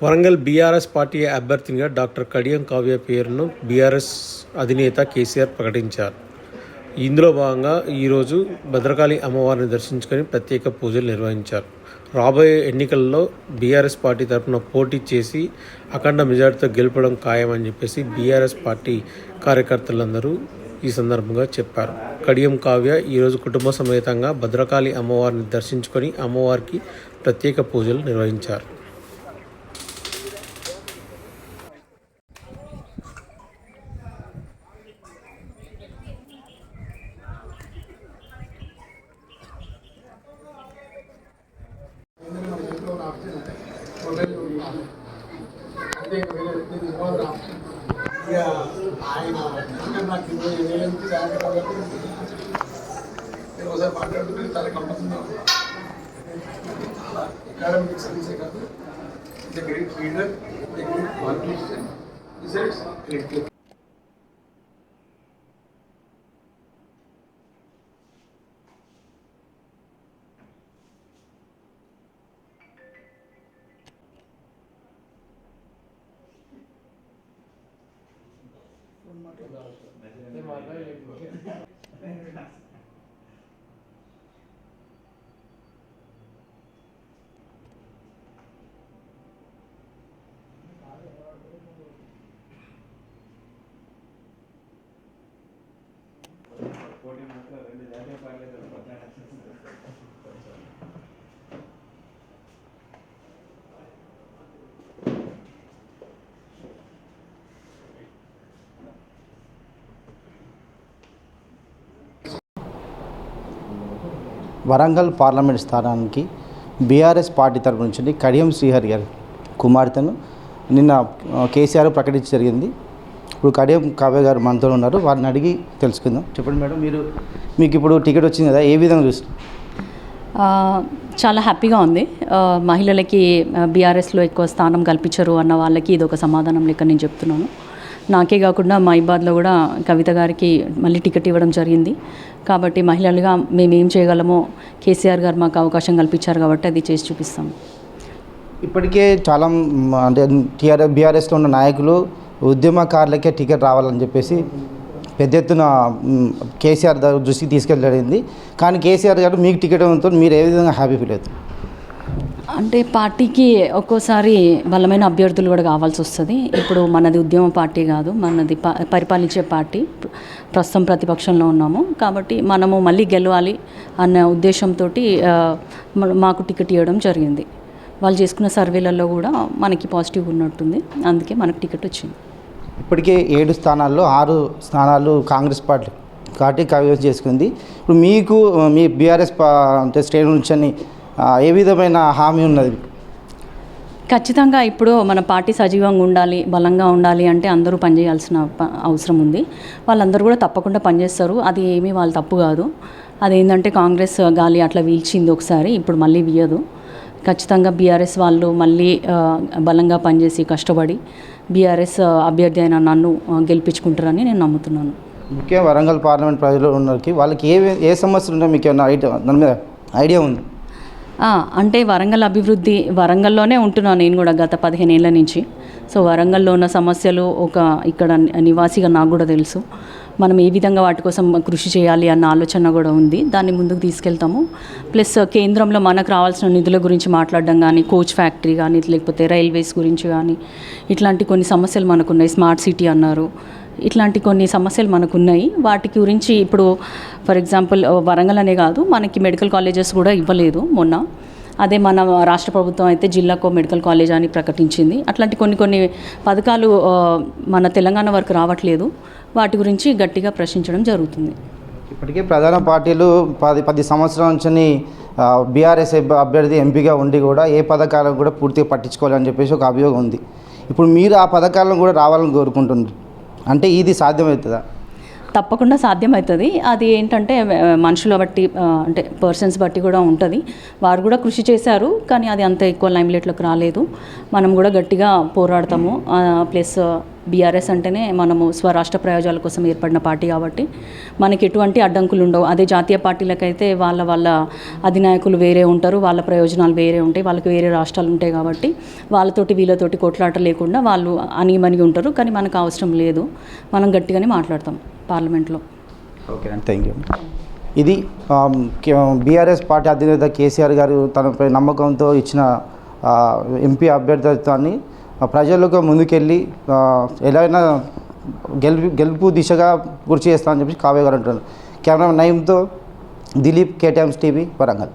Warangal BRS party అభ్యర్థినిగా doctor Kadiyam Kavya పేరును బీఆర్ఎస్ అధినేత కేసీఆర్ ప్రకటించారు. ఇందులో భాగంగా ఈరోజు భద్రకాళి అమ్మవారిని దర్శించుకొని ప్రత్యేక పూజలు నిర్వహించారు. రాబోయే ఎన్నికల్లో బీఆర్ఎస్ పార్టీ తరఫున పోటీ చేసి అఖండ మెజార్టీతో గెలపడం ఖాయమని చెప్పేసి బీఆర్ఎస్ పార్టీ కార్యకర్తలందరూ ఈ సందర్భంగా చెప్పారు. కడియం కావ్య ఈరోజు కుటుంబ సమేతంగా భద్రకాళి అమ్మవారిని దర్శించుకొని అమ్మవారికి ప్రత్యేక పూజలు నిర్వహించారు. ఆయన నాకు ఒకసారి మాట్లాడుతుంటే చాలా కంపల్సరీ అకాడమిక్ సర్వీసే కాదు, it's a great leader, a great politician, is a great. Warangal parliament స్థానానికి బీఆర్ఎస్ పార్టీ తరపు నుంచి కడియం శ్రీహరి గారి కుమార్తెను నిన్న కేసీఆర్ ప్రకటించి జరిగింది. ఇప్పుడు కడియం కావ్య గారు మనతో ఉన్నారు, వారిని అడిగి తెలుసుకుందాం. చెప్పండి మేడం, మీకు ఇప్పుడు టికెట్ వచ్చింది కదా, ఏ విధంగా చూస్తారు? చాలా హ్యాపీగా ఉంది. మహిళలకి బీఆర్ఎస్లో ఎక్కువ స్థానం కల్పించరు అన్న వాళ్ళకి ఇది ఒక సమాధానం లెక్క నేను చెప్తున్నాను. నాకే కాకుండా మహిబాద్లో కూడా కవిత గారికి మళ్ళీ టికెట్ ఇవ్వడం జరిగింది. కాబట్టి మహిళలుగా మేము ఏం చేయగలమో కేసీఆర్ గారు మాకు అవకాశం కల్పించారు కాబట్టి అది చేసి చూపిస్తాం. ఇప్పటికే చాలా అంటే బీఆర్ఎస్లో ఉన్న నాయకులు ఉద్యమకారులకే టికెట్ రావాలని చెప్పేసి పెద్ద ఎత్తున కేసీఆర్ దృష్టికి తీసుకెళ్ళడింది. కానీ కేసీఆర్ గారు మీకు టికెట్ ఇవ్వడంతో మీరు ఏ విధంగా హ్యాపీ ఫీల్ అవుతుంది? అంటే పార్టీకి ఒక్కోసారి బలమైన అభ్యర్థులు కూడా కావాల్సి వస్తుంది. ఇప్పుడు మనది ఉద్యమ పార్టీ కాదు, మనది పరిపాలించే పార్టీ. ప్రస్తుతం ప్రతిపక్షంలో ఉన్నాము కాబట్టి మనము మళ్ళీ గెలవాలి అన్న ఉద్దేశంతో మాకు టికెట్ ఇవ్వడం జరిగింది. వాళ్ళు చేసుకున్న సర్వేలలో కూడా మనకి పాజిటివ్ ఉన్నట్టుంది, అందుకే మనకు టికెట్ వచ్చింది. ఇప్పటికే 7 స్థానాల్లో 6 స్థానాలు కాంగ్రెస్ పార్టీ కైవసం చేసుకుంది. ఇప్పుడు మీకు మీ బీఆర్ఎస్ అంటే శ్రేణుల నుంచి ఏ విధమైన హామీ ఉన్నది? ఖచ్చితంగా ఇప్పుడు మన పార్టీ సజీవంగా ఉండాలి, బలంగా ఉండాలి అంటే అందరూ పనిచేయాల్సిన అవసరం ఉంది. వాళ్ళందరూ కూడా తప్పకుండా పనిచేస్తారు, అది ఏమీ వాళ్ళ తప్పు కాదు. అదేంటంటే కాంగ్రెస్ గాలి అట్లా వీల్చింది ఒకసారి, ఇప్పుడు మళ్ళీ వీయదు. ఖచ్చితంగా బీఆర్ఎస్ వాళ్ళు మళ్ళీ బలంగా పనిచేసి కష్టపడి బీఆర్ఎస్ అభ్యర్థి అయిన నన్ను గెలిపించుకుంటారని నేను నమ్ముతున్నాను. ముఖ్యంగా వరంగల్ పార్లమెంట్ ప్రజలు ఉన్నకి వాళ్ళకి ఏ సమస్యలు ఉన్నాయో మీకు ఏమైనా దాని మీద ఐడియా ఉంది? అంటే వరంగల్ అభివృద్ధి, వరంగల్లోనే ఉంటున్నాను నేను కూడా గత 15 ఏళ్ళ నుంచి. సో వరంగల్లో ఉన్న సమస్యలు ఇక్కడ నివాసిగా నాకు కూడా తెలుసు. మనం ఏ విధంగా వాటి కోసం కృషి చేయాలి అన్న ఆలోచన కూడా ఉంది, దాన్ని ముందుకు తీసుకెళ్తాము. ప్లస్ కేంద్రంలో మనకు రావాల్సిన నిధుల గురించి మాట్లాడడం కానీ, కోచ్ ఫ్యాక్టరీ కానీ, లేకపోతే రైల్వేస్ గురించి కానీ, ఇట్లాంటి కొన్ని సమస్యలు మనకున్నాయి. స్మార్ట్ సిటీ అన్నారు, ఇట్లాంటి కొన్ని సమస్యలు మనకున్నాయి. వాటి గురించి ఇప్పుడు ఫర్ ఎగ్జాంపుల్ వరంగల్ అనే కాదు, మనకి మెడికల్ కాలేజెస్ కూడా ఇవ్వలేదు మొన్న. అదే మన రాష్ట్ర ప్రభుత్వం అయితే జిల్లాకో మెడికల్ కాలేజ్ అని ప్రకటించింది. అట్లాంటి కొన్ని పథకాలు మన తెలంగాణ వరకు రావట్లేదు, వాటి గురించి గట్టిగా ప్రశ్నించడం జరుగుతుంది. ఇప్పటికే ప్రధాన పార్టీలు 10 సంవత్సరాల నుంచి బీఆర్ఎస్ అభ్యర్థి ఎంపీగా ఉండి కూడా ఏ పథకాలను కూడా పూర్తిగా పట్టించుకోవాలని చెప్పేసి ఒక అభియోగం ఉంది. ఇప్పుడు మీరు ఆ పథకాలను కూడా రావాలని కోరుకుంటున్నారు, అంటే ఇది సాధ్యమవుతుందా? తప్పకుండా సాధ్యమవుతుంది. అది ఏంటంటే మనుషుల బట్టి అంటే పర్సన్స్ బట్టి కూడా ఉంటుంది. వారు కూడా కృషి చేశారు, కానీ అది అంత ఎక్కువ లైమ్లైట్లోకి రాలేదు. మనం కూడా గట్టిగా పోరాడతాము. ప్లస్ బీఆర్ఎస్ అంటేనే మనము స్వరాష్ట్ర ప్రయోజనాల కోసం ఏర్పడిన పార్టీ కాబట్టి మనకి ఎటువంటి అడ్డంకులు ఉండవు. అదే జాతీయ పార్టీలకైతే వాళ్ళ అధినాయకులు వేరే ఉంటారు, వాళ్ళ ప్రయోజనాలు వేరే ఉంటాయి, వాళ్ళకి వేరే రాష్ట్రాలు ఉంటాయి కాబట్టి వాళ్ళతోటి వీళ్ళతోటి కొట్లాట లేకుండా వాళ్ళు అణిగిమణిగి ఉంటారు. కానీ మనకు అవసరం లేదు, మనం గట్టిగానే మాట్లాడతాం పార్లమెంట్లో. ఓకే అండి, థ్యాంక్ యూ. ఇది బీఆర్ఎస్ పార్టీ అధినేత కేసీఆర్ గారు తనపై నమ్మకంతో ఇచ్చిన ఎంపీ అభ్యర్థిత్వాన్ని ప్రజలకు ముందుకెళ్ళి ఎలాగైనా గెలుపు దిశగా కృషి చేస్తామని చెప్పి కావ్య గారు అంటున్నారు. కెమెరా నయంతో దిలీప్, KTIMS TV, వరంగల్.